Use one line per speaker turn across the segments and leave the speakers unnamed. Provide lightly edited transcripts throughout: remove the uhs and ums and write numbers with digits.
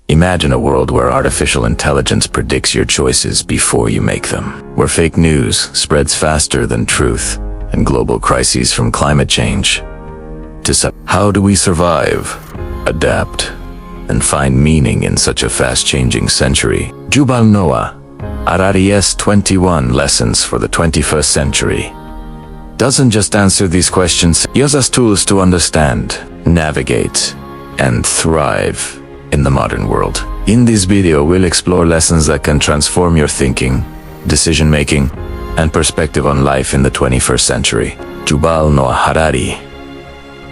Imagine a world where artificial intelligence predicts your choices before you make them, where fake news spreads faster than truth, and global crises from climate change. How do we survive, adapt, and find meaning in such a fast-changing century? Yuval Noah Harari's 21 Lessons for the 21st Century doesn't just answer these questions, it gives us tools to understand, navigate, and thrive in the modern world. In this video, we'll explore lessons that can transform your thinking, decision-making, and perspective on life in the 21st century. Yuval Noah Harari,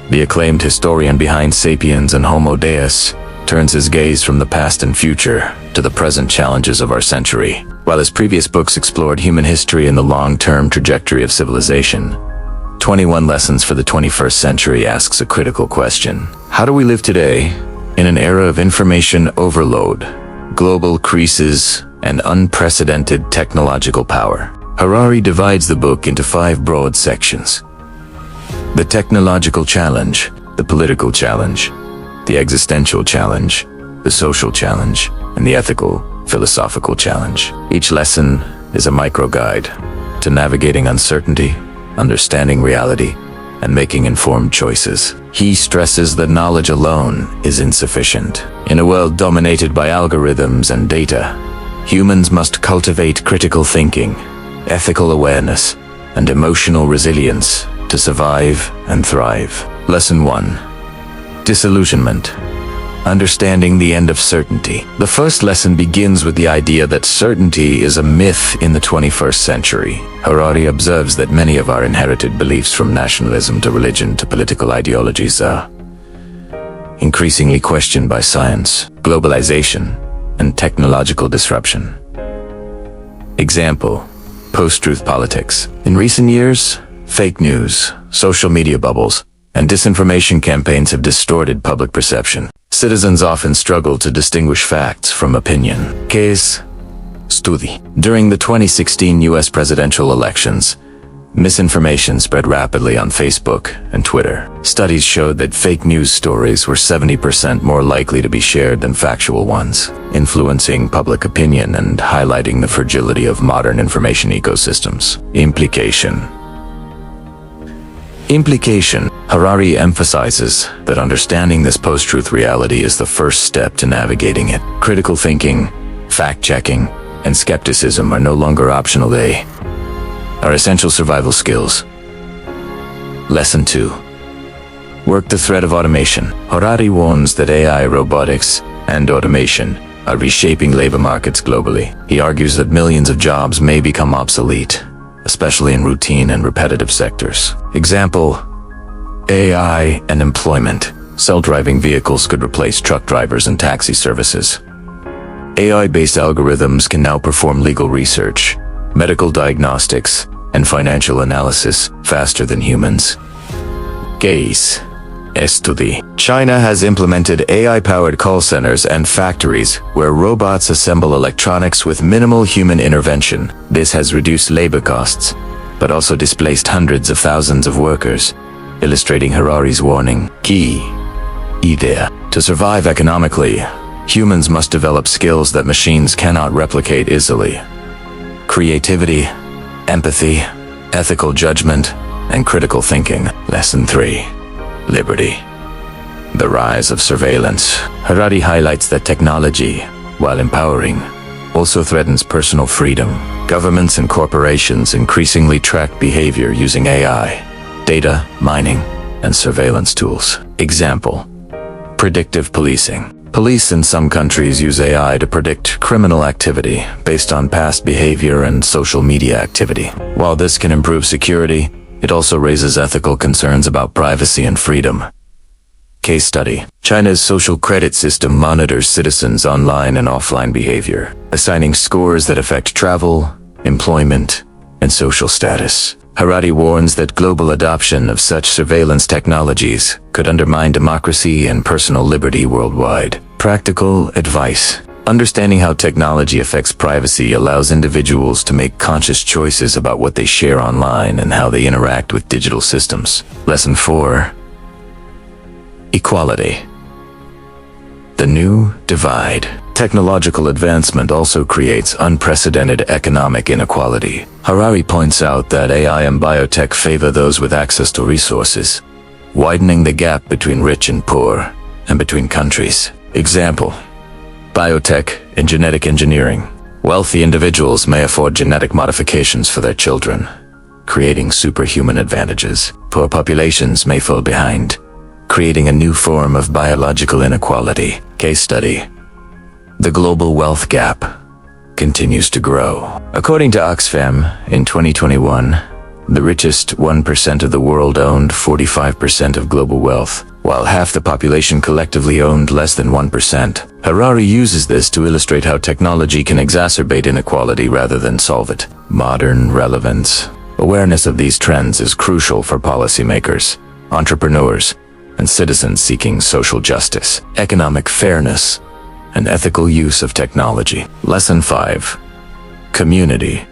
the acclaimed historian behind *Sapiens* and *Homo Deus*, turns his gaze from the past and future to the present challenges of our century. While his previous books explored human history and the long-term trajectory of civilization, 21 Lessons for the 21st Century asks a critical question. How do we live today in an era of information overload, global crises, and unprecedented technological power? Harari divides the book into 5 broad sections: the technological challenge, the political challenge, the existential challenge, the social challenge, and the ethical, philosophical challenge. Each lesson is a micro-guide to navigating uncertainty, understanding reality, and making informed choices. He stresses that knowledge alone is insufficient. In a world dominated by algorithms and data, humans must cultivate critical thinking, ethical awareness, and emotional resilience to survive and thrive. Lesson 1. Disillusionment. Understanding the end of certainty. The first lesson begins with the idea that certainty is a myth in the 21st century. Harari observes that many of our inherited beliefs, from nationalism to religion to political ideologies, are increasingly questioned by science, globalization, and technological disruption. Example: post-truth politics. In recent years, fake news, social media bubbles, and disinformation campaigns have distorted public perception. Citizens often struggle to distinguish facts from opinion. Case study. During the 2016 US presidential elections, misinformation spread rapidly on Facebook and Twitter. Studies showed that fake news stories were 70% more likely to be shared than factual ones, influencing public opinion and highlighting the fragility of modern information ecosystems. Implication. Harari emphasizes that understanding this post-truth reality is the first step to navigating it. Critical thinking, fact-checking, and skepticism are no longer optional. They are essential survival skills. Lesson 2. Work the threat of automation. Harari warns that AI, robotics, and automation are reshaping labor markets globally. He argues that millions of jobs may become obsolete, especially in routine and repetitive sectors. Example: AI and employment. Self-driving vehicles could replace truck drivers and taxi services. AI-based algorithms can now perform legal research, medical diagnostics, and financial analysis faster than humans. Case study. China has implemented AI-powered call centers and factories where robots assemble electronics with minimal human intervention. This has reduced labor costs, but also displaced hundreds of thousands of workers, illustrating Harari's warning. Key idea. To survive economically, humans must develop skills that machines cannot replicate easily: creativity, empathy, ethical judgment, and critical thinking. Lesson 3. Liberty. The rise of surveillance. Harari highlights that technology, while empowering, also threatens personal freedom. Governments and corporations increasingly track behavior using AI, data mining, and surveillance tools. Example: predictive policing. Police in some countries use AI to predict criminal activity based on past behavior and social media activity. While this can improve security, it also raises ethical concerns about privacy and freedom. Case study. China's social credit system monitors citizens' online and offline behavior, assigning scores that affect travel, employment, and social status. Harari warns that global adoption of such surveillance technologies could undermine democracy and personal liberty worldwide. Practical advice. Understanding how technology affects privacy allows individuals to make conscious choices about what they share online and how they interact with digital systems. Lesson 4. Equality. The new divide. Technological advancement also creates unprecedented economic inequality. Harari points out that AI and biotech favor those with access to resources, widening the gap between rich and poor, and between countries. Example: biotech and genetic engineering. Wealthy individuals may afford genetic modifications for their children, creating superhuman advantages. Poor populations may fall behind, creating a new form of biological inequality. Case study: the global wealth gap continues to grow. According to Oxfam, in 2021, the richest 1% of the world owned 45% of global wealth, while half the population collectively owned less than 1%. Harari uses this to illustrate how technology can exacerbate inequality rather than solve it. Modern relevance. Awareness of these trends is crucial for policymakers, entrepreneurs, and citizens seeking social justice, economic fairness, and ethical use of technology. Lesson 5. Community.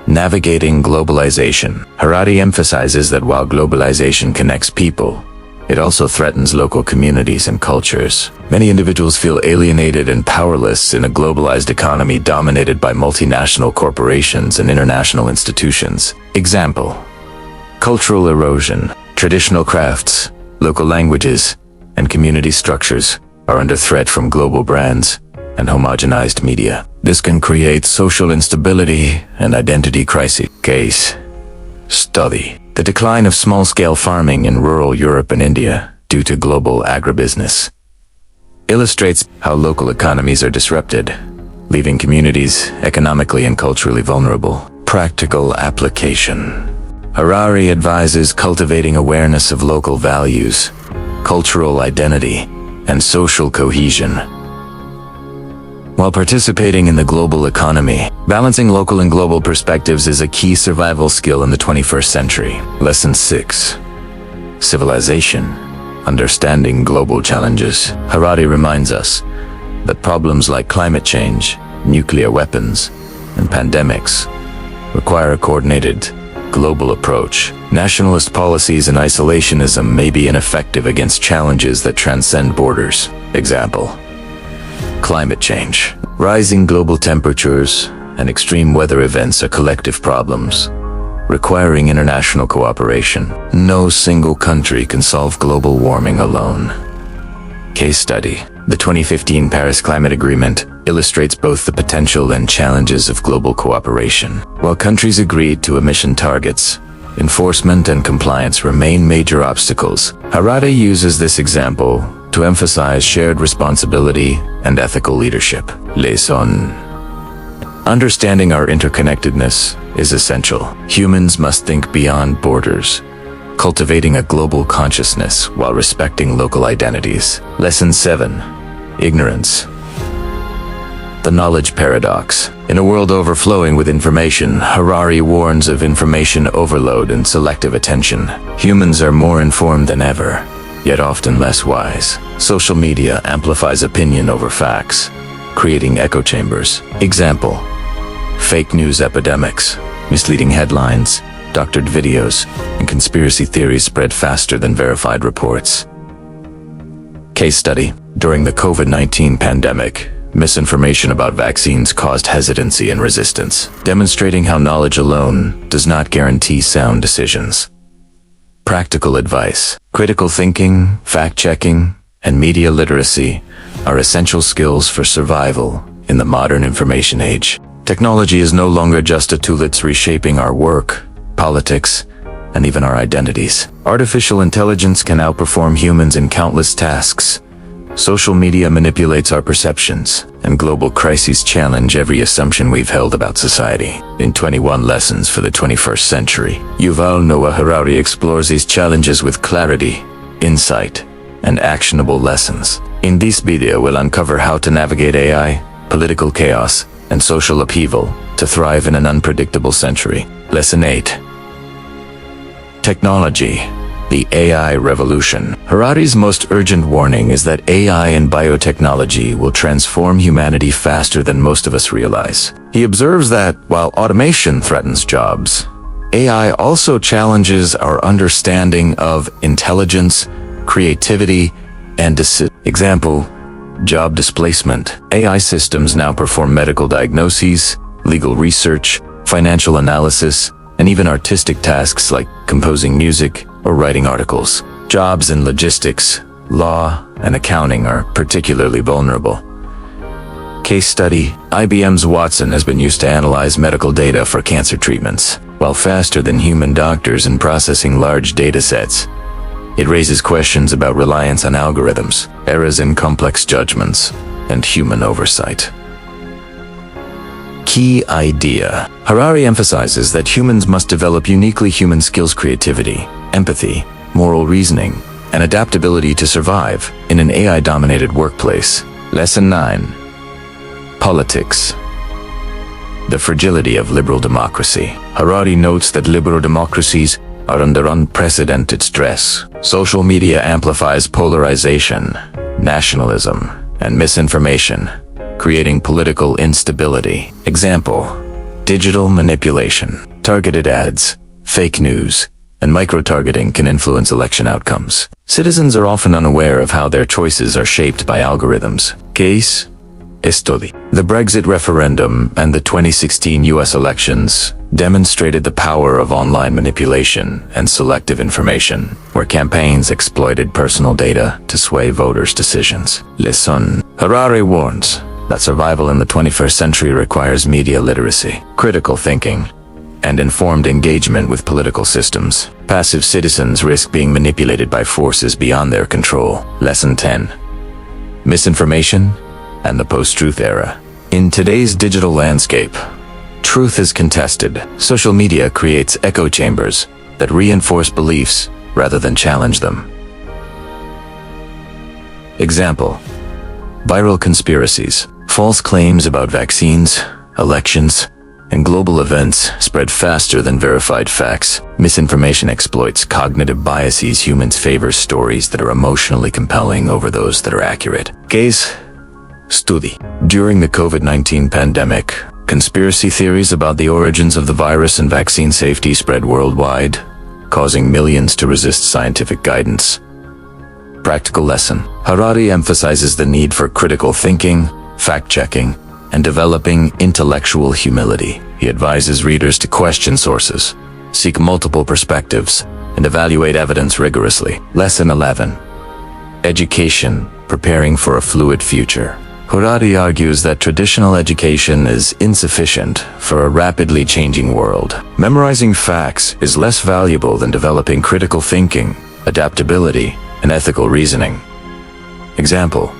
Navigating globalization. Harari emphasizes that while globalization connects people, it also threatens local communities and cultures. Many individuals feel alienated and powerless in a globalized economy dominated by multinational corporations and international institutions. Example: cultural erosion. Traditional crafts, local languages, and community structures are under threat from global brands and homogenized media. This can create social instability and identity crises. Case study: the decline of small-scale farming in rural Europe and India due to global agribusiness illustrates how local economies are disrupted, leaving communities economically and culturally vulnerable. Practical application. Harari advises cultivating awareness of local values, cultural identity, and social cohesion. While participating in the global economy, balancing local and global perspectives is a key survival skill in the 21st century. Lesson 6. Civilization. Understanding global challenges. Harari reminds us that problems like climate change, nuclear weapons, and pandemics require a coordinated, global approach. Nationalist policies and isolationism may be ineffective against challenges that transcend borders. Example: climate change. Rising global temperatures and extreme weather events are collective problems, requiring international cooperation. No single country can solve global warming alone. Case study: the 2015 Paris Climate Agreement illustrates both the potential and challenges of global cooperation. While countries agreed to emission targets, enforcement and compliance remain major obstacles. Harari uses this example to emphasize shared responsibility and ethical leadership. Lesson. Understanding our interconnectedness is essential. Humans must think beyond borders, cultivating a global consciousness while respecting local identities. Lesson 7. Ignorance. The knowledge paradox. In a world overflowing with information, Harari warns of information overload and selective attention. Humans are more informed than ever, yet often less wise. Social media amplifies opinion over facts, creating echo chambers. Example: fake news epidemics, misleading headlines, doctored videos, and conspiracy theories spread faster than verified reports. Case study: during the COVID-19 pandemic, misinformation about vaccines caused hesitancy and resistance, demonstrating how knowledge alone does not guarantee sound decisions. Practical advice. Critical thinking, fact-checking, and media literacy are essential skills for survival in the modern information age. Technology is no longer just a tool, it's reshaping our work, politics, and even our identities. Artificial intelligence can outperform humans in countless tasks. Social media manipulates our perceptions, and global crises challenge every assumption we've held about society. In 21 Lessons for the 21st Century, Yuval Noah Harari explores these challenges with clarity, insight, and actionable lessons. In this video, we'll uncover how to navigate AI, political chaos, and social upheaval to thrive in an unpredictable century. Lesson 8. Technology. The AI revolution. Harari's most urgent warning is that AI and biotechnology will transform humanity faster than most of us realize. He observes that while automation threatens jobs, AI also challenges our understanding of intelligence, creativity, and decision. Example: Job displacement. AI systems now perform medical diagnoses, legal research, financial analysis, and even artistic tasks like composing music or writing articles. Jobs in logistics, law, and accounting are particularly vulnerable. Case study: IBM's Watson has been used to analyze medical data for cancer treatments. While faster than human doctors in processing large data sets, it raises questions about reliance on algorithms, errors in complex judgments, and human oversight. Key idea. Harari emphasizes that humans must develop uniquely human skills: creativity, empathy, moral reasoning, and adaptability to survive in an AI-dominated workplace. Lesson 9. Politics. The fragility of liberal democracy. Harari notes that liberal democracies are under unprecedented stress. Social media amplifies polarization, nationalism, and misinformation, creating political instability. Example: digital manipulation, targeted ads, fake news, and micro-targeting can influence election outcomes. Citizens are often unaware of how their choices are shaped by algorithms. Case study. The Brexit referendum and the 2016 US elections demonstrated the power of online manipulation and selective information, where campaigns exploited personal data to sway voters' decisions. Lesson. Harari warns that survival in the 21st century requires media literacy, critical thinking, and informed engagement with political systems. Passive citizens risk being manipulated by forces beyond their control. Lesson 10. Misinformation and the post-truth era. In today's digital landscape, truth is contested. Social media creates echo chambers that reinforce beliefs rather than challenge them. Example: viral conspiracies. False claims about vaccines, elections, and global events spread faster than verified facts. Misinformation exploits cognitive biases. Humans favor stories that are emotionally compelling over those that are accurate. Case study. During the COVID-19 pandemic, conspiracy theories about the origins of the virus and vaccine safety spread worldwide, causing millions to resist scientific guidance. Practical lesson. Harari emphasizes the need for critical thinking, fact-checking, and developing intellectual humility. He advises readers to question sources, seek multiple perspectives, and evaluate evidence rigorously. Lesson 11. Education, preparing for a fluid future. Harari argues that traditional education is insufficient for a rapidly changing world. Memorizing facts is less valuable than developing critical thinking, adaptability, and ethical reasoning. Example: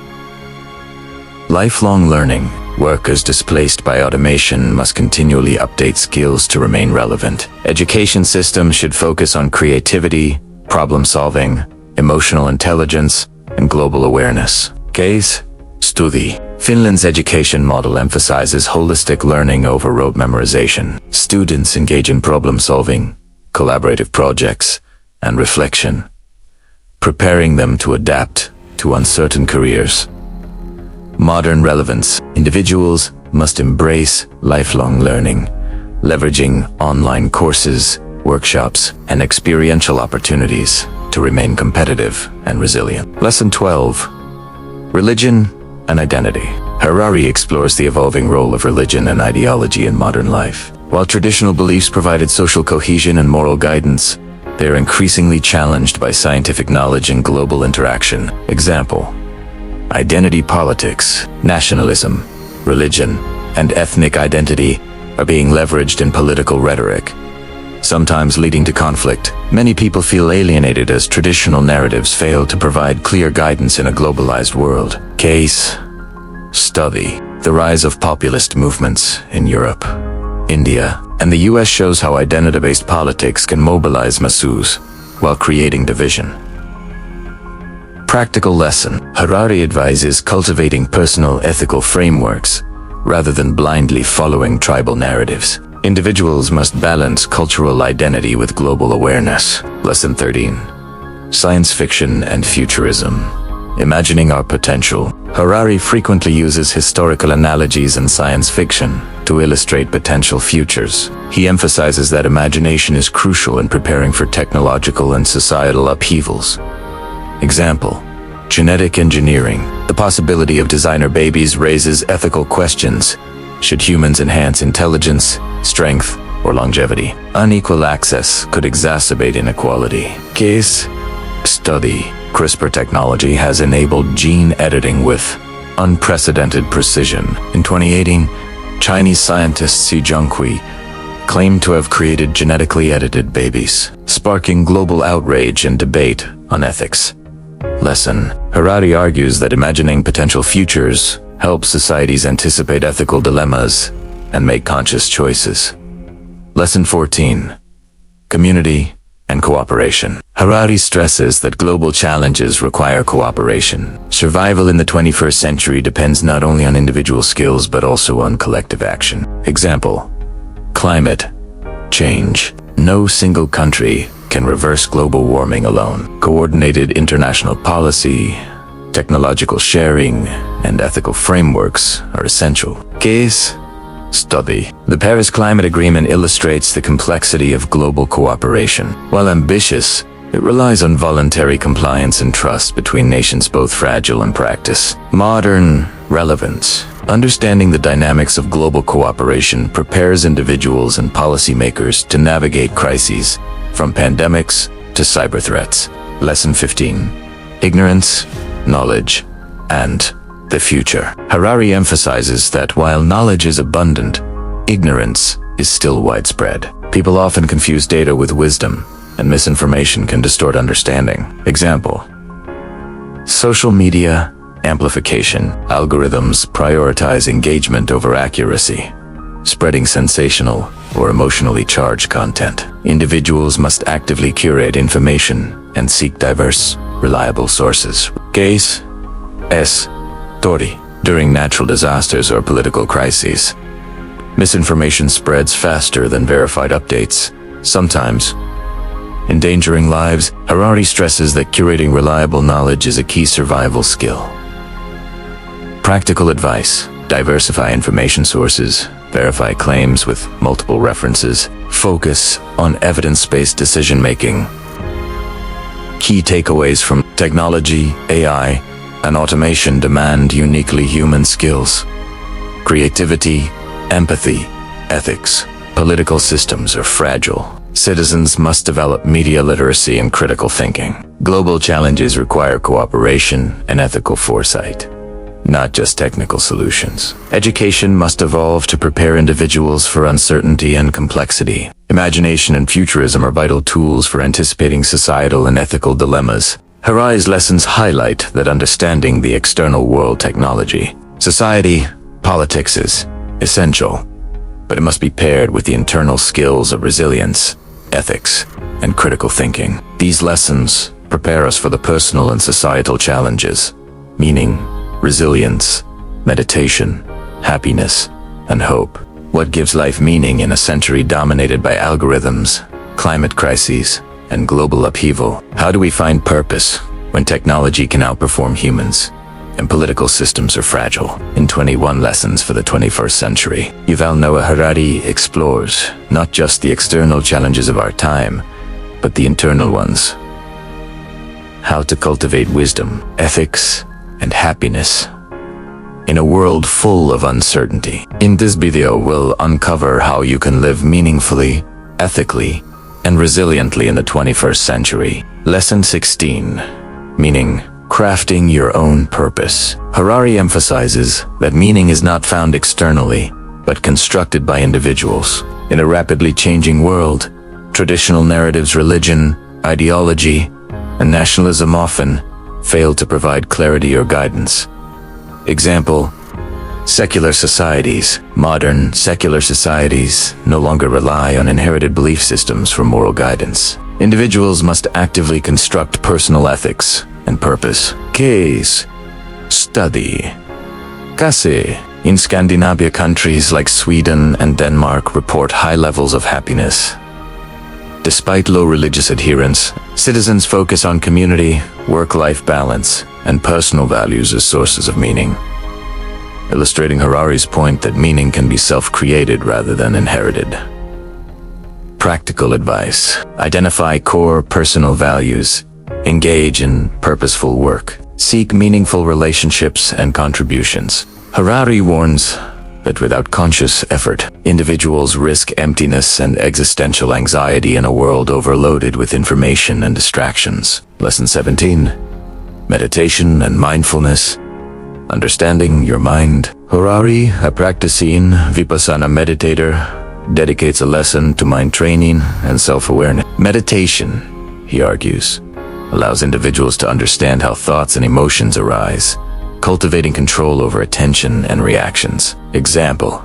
lifelong learning. Workers displaced by automation must continually update skills to remain relevant. Education systems should focus on creativity, problem-solving, emotional intelligence, and global awareness. Case study. Finland's education model emphasizes holistic learning over rote memorization. Students engage in problem-solving, collaborative projects, and reflection, preparing them to adapt to uncertain careers. Modern relevance. Individuals must embrace lifelong learning, leveraging online courses, workshops, and experiential opportunities to remain competitive and resilient. Lesson 12. Religion and identity. Harari explores the evolving role of religion and ideology in modern life. While traditional beliefs provided social cohesion and moral guidance, they are increasingly challenged by scientific knowledge and global interaction. Example: identity politics, nationalism, religion, and ethnic identity are being leveraged in political rhetoric, sometimes leading to conflict. Many people feel alienated as traditional narratives fail to provide clear guidance in a globalized world. Case study. The rise of populist movements in Europe, India, and the US shows how identity-based politics can mobilize masses while creating division. Practical lesson. Harari advises cultivating personal ethical frameworks rather than blindly following tribal narratives. Individuals must balance cultural identity with global awareness. Lesson 13. Science fiction and futurism. Imagining our potential. Harari frequently uses historical analogies in science fiction to illustrate potential futures. He emphasizes that imagination is crucial in preparing for technological and societal upheavals. Example: Genetic engineering. The possibility of designer babies raises ethical questions. Should humans enhance intelligence, strength, or longevity? Unequal access could exacerbate inequality. Case study. CRISPR technology has enabled gene editing with unprecedented precision. In 2018, Chinese scientist Xi Jinping claimed to have created genetically edited babies, sparking global outrage and debate on ethics. Lesson. Harari argues that imagining potential futures helps societies anticipate ethical dilemmas and make conscious choices. Lesson 14. Community and cooperation. Harari stresses that global challenges require cooperation. Survival in the 21st century depends not only on individual skills but also on collective action. Example: climate change. No single country can reverse global warming alone. Coordinated international policy, technological sharing, and ethical frameworks are essential. Case study. The Paris Climate Agreement illustrates the complexity of global cooperation. While ambitious, it relies on voluntary compliance and trust between nations, both fragile in practice. Modern relevance. Understanding the dynamics of global cooperation prepares individuals and policymakers to navigate crises, from pandemics to cyber threats. Lesson 15. Ignorance, knowledge, and the future. Harari emphasizes that while knowledge is abundant, ignorance is still widespread. People often confuse data with wisdom, and misinformation can distort understanding. Example: social media amplification. Algorithms prioritize engagement over accuracy, spreading sensational or emotionally charged content. Individuals must actively curate information and seek diverse, reliable sources. Case study. During natural disasters or political crises, misinformation spreads faster than verified updates, sometimes endangering lives. Harari stresses that curating reliable knowledge is a key survival skill. Practical advice: diversify information sources, verify claims with multiple references, focus on evidence-based decision-making. Key takeaways from technology, AI, and automation demand uniquely human skills. Creativity, empathy, ethics. Political systems are fragile. Citizens must develop media literacy and critical thinking. Global challenges require cooperation and ethical foresight, not just technical solutions. Education must evolve to prepare individuals for uncertainty and complexity. Imagination and futurism are vital tools for anticipating societal and ethical dilemmas. Harari's lessons highlight that understanding the external world, technology, society, politics is essential, but it must be paired with the internal skills of resilience, ethics, and critical thinking. These lessons prepare us for the personal and societal challenges: meaning, resilience, meditation, happiness, and hope. What gives life meaning in a century dominated by algorithms, climate crises, and global upheaval? How do we find purpose when technology can outperform humans and political systems are fragile? In 21 Lessons for the 21st Century, Yuval Noah Harari explores not just the external challenges of our time, but the internal ones. How to cultivate wisdom, ethics, and happiness in a world full of uncertainty. In this video, we'll uncover how you can live meaningfully, ethically, and resiliently in the 21st century. Lesson 16. Meaning: crafting your own purpose. Harari emphasizes that meaning is not found externally, but constructed by individuals. In a rapidly changing world, traditional narratives, religion, ideology, and nationalism often fail to provide clarity or guidance. Example: secular societies. Modern secular societies no longer rely on inherited belief systems for moral guidance. Individuals must actively construct personal ethics and purpose. Case study. Kase. In Scandinavia, countries like Sweden and Denmark report high levels of happiness. Despite low religious adherence, citizens focus on community, work-life balance, and personal values as sources of meaning, illustrating Harari's point that meaning can be self-created rather than inherited. Practical advice: identify core personal values, engage in purposeful work, Seek meaningful relationships and contributions. Harari warns that without conscious effort, individuals risk emptiness and existential anxiety in a world overloaded with information and distractions. Lesson 17. Meditation and mindfulness. Understanding your mind. Harari, a practicing Vipassana meditator, dedicates a lesson to mind training and self-awareness. Meditation, he argues, allows individuals to understand how thoughts and emotions arise, cultivating control over attention and reactions. Example: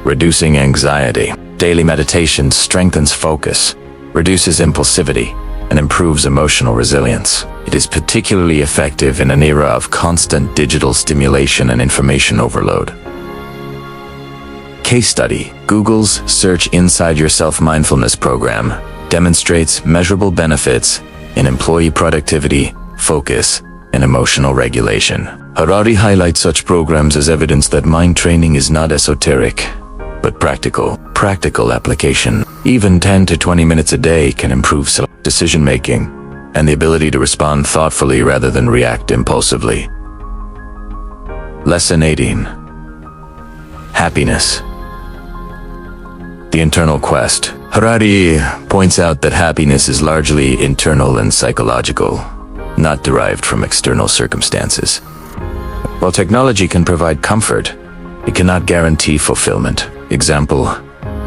reducing anxiety. Daily meditation strengthens focus, reduces impulsivity, and improves emotional resilience. It is particularly effective in an era of constant digital stimulation and information overload. Case study: Google's Search Inside Yourself mindfulness program demonstrates measurable benefits in employee productivity, focus, and emotional regulation. Harari highlights such programs as evidence that mind training is not esoteric, but practical application. Even 10 to 20 minutes a day can improve decision-making and the ability to respond thoughtfully rather than react impulsively. Lesson 18. Happiness. The internal quest. Harari points out that happiness is largely internal and psychological, not derived from external circumstances. While technology can provide comfort, it cannot guarantee fulfillment. Example: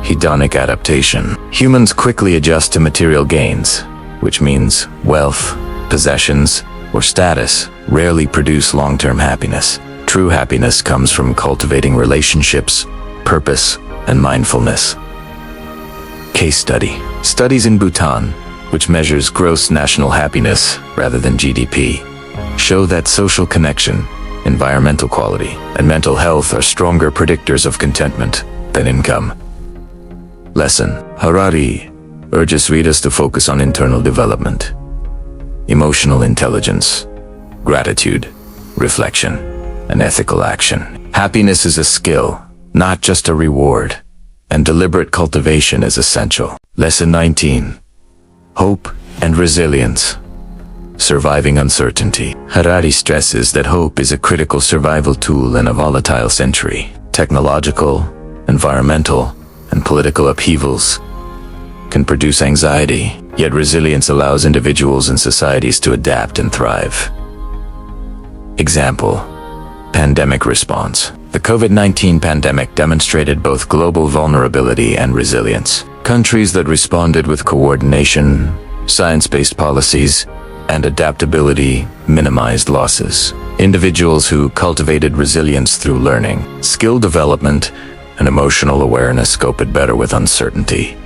hedonic adaptation. Humans quickly adjust to material gains, which means wealth, possessions, or status rarely produce long-term happiness. True happiness comes from cultivating relationships, purpose, and mindfulness. Case study. Studies in Bhutan, which measures gross national happiness rather than GDP, show that social connection, environmental quality, and mental health are stronger predictors of contentment than income. Lesson: Harari urges readers to focus on internal development, emotional intelligence, gratitude, reflection, and ethical action. Happiness is a skill, not just a reward, and deliberate cultivation is essential. Lesson 19. Hope and resilience. Surviving uncertainty. Harari stresses that hope is a critical survival tool in a volatile century. Technological, environmental, and political upheavals can produce anxiety, yet resilience allows individuals and societies to adapt and thrive. Example: pandemic response. The COVID-19 pandemic demonstrated both global vulnerability and resilience. Countries that responded with coordination, science-based policies, and adaptability minimized losses. Individuals who cultivated resilience through learning, skill development, and emotional awareness coped better with uncertainty.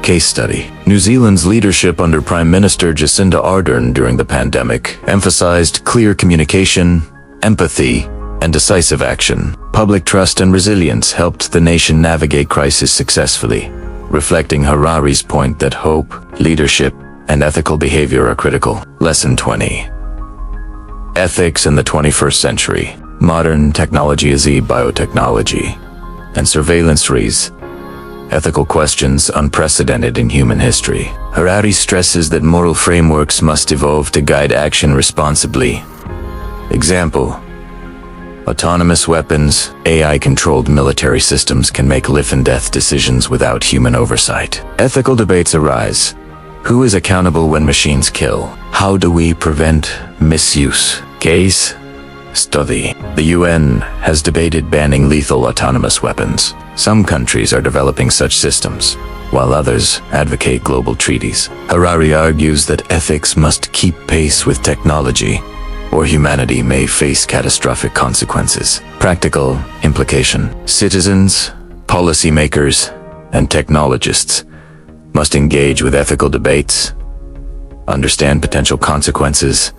Case study. New Zealand's leadership under Prime Minister Jacinda Ardern during the pandemic emphasized clear communication, empathy, and decisive action. Public trust and resilience helped the nation navigate crisis successfully, reflecting Harari's point that hope, leadership, and ethical behavior are critical. Lesson 20. Ethics in the 21st century. Modern technology is biotechnology, and surveillance raise ethical questions unprecedented in human history. Harari stresses that moral frameworks must evolve to guide action responsibly. Example: autonomous weapons, AI-controlled military systems can make life and death decisions without human oversight. Ethical debates arise. Who is accountable when machines kill? How do we prevent misuse? Case study. The UN has debated banning lethal autonomous weapons. Some countries are developing such systems, while others advocate global treaties. Harari argues that ethics must keep pace with technology, or humanity may face catastrophic consequences. Practical implication. Citizens, policymakers, and technologists must engage with ethical debates, understand potential consequences,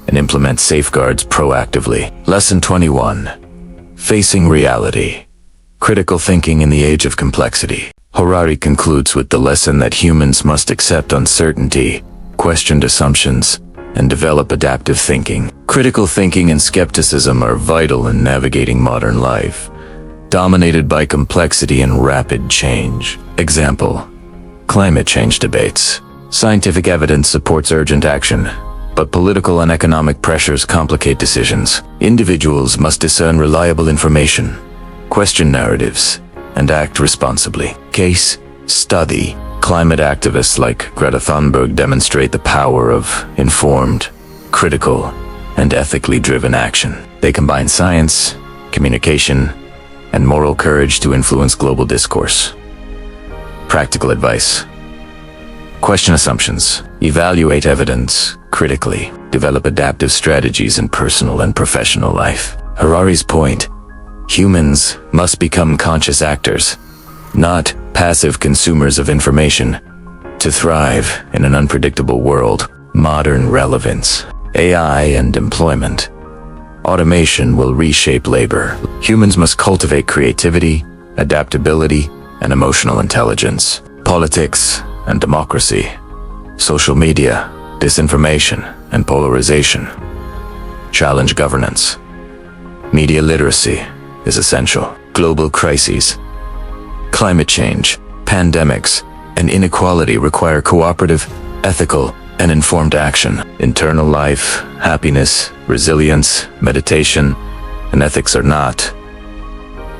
and implement safeguards proactively. Lesson 21. Facing reality. Critical thinking in the age of complexity. Harari concludes with the lesson that humans must accept uncertainty, question assumptions, and develop adaptive thinking. Critical thinking and skepticism are vital in navigating modern life, dominated by complexity and rapid change. Example: climate change debates. Scientific evidence supports urgent action, but political and economic pressures complicate decisions. Individuals must discern reliable information, question narratives, and act responsibly. Case study. Climate activists like Greta Thunberg demonstrate the power of informed, critical, and ethically driven action. They combine science, communication, and moral courage to influence global discourse. Practical advice. Question assumptions. Evaluate evidence critically. Develop adaptive strategies in personal and professional life. Harari's point: humans must become conscious actors, not passive consumers of information, to thrive in an unpredictable world. Modern relevance. AI and employment. Automation will reshape labor. Humans must cultivate creativity, adaptability, and emotional intelligence. Politics and democracy. Social media, disinformation, and polarization. Challenge governance. Media literacy is essential. Global crises. Climate change, pandemics, and inequality require cooperative, ethical, and informed action. Internal life, happiness, resilience, meditation, and ethics are not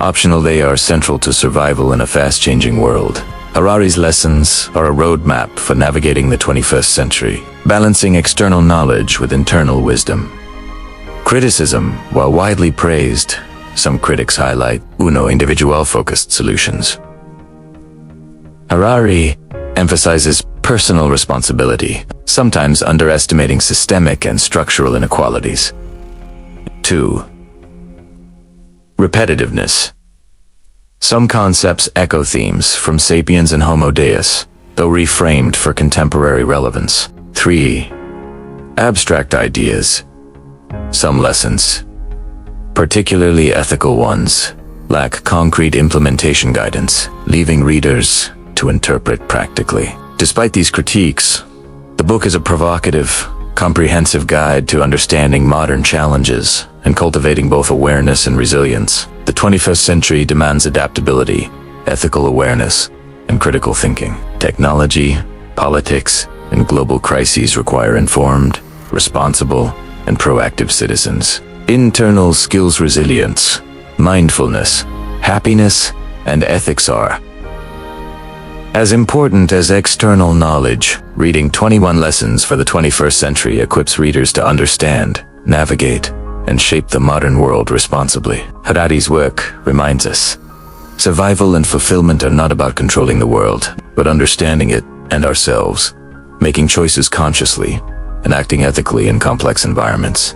optional. They are central to survival in a fast-changing world. Harari's lessons are a roadmap for navigating the 21st century, balancing external knowledge with internal wisdom. Criticism. While widely praised, some critics highlight individual-focused solutions. Harari emphasizes personal responsibility, sometimes underestimating systemic and structural inequalities. 2. Repetitiveness. Some concepts echo themes from Sapiens and Homo Deus, though reframed for contemporary relevance. 3. Abstract ideas. Some lessons, particularly ethical ones, lack concrete implementation guidance, leaving readers to interpret practically. Despite these critiques, the book is a provocative, comprehensive guide to understanding modern challenges and cultivating both awareness and resilience. The 21st century demands adaptability, ethical awareness, and critical thinking. Technology, politics, and global crises require informed, responsible, and proactive citizens. Internal skills: resilience, mindfulness, happiness, and ethics are as important as external knowledge. Reading 21 Lessons for the 21st Century equips readers to understand, navigate, and shape the modern world responsibly. Harari's work reminds us, survival and fulfillment are not about controlling the world, but understanding it and ourselves, making choices consciously, and acting ethically in complex environments.